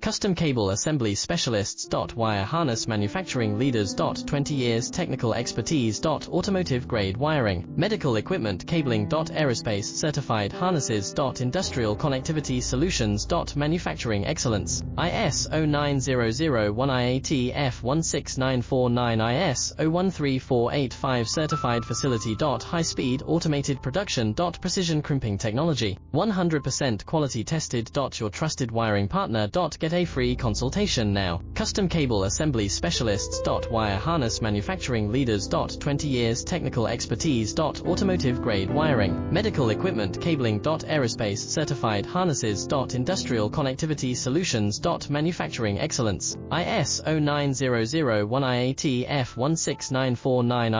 Custom Cable Assembly Specialists. Wire Harness Manufacturing Leaders. 20 years Technical Expertise. Automotive Grade Wiring, Medical Equipment Cabling. Aerospace Certified Harnesses. Industrial Connectivity Solutions. Manufacturing Excellence, ISO 9001 IATF 16949 ISO 13485 Certified Facility. High Speed Automated Production. Precision Crimping Technology, 100% Quality Tested. Your trusted wiring partner. Get a free consultation now. Custom Cable Assembly Specialists. Wire Harness Manufacturing Leaders. 20 years Technical Expertise. Automotive Grade Wiring, Medical Equipment Cabling. Aerospace Certified Harnesses. Industrial Connectivity Solutions. Manufacturing Excellence, ISO 9001 IATF 16949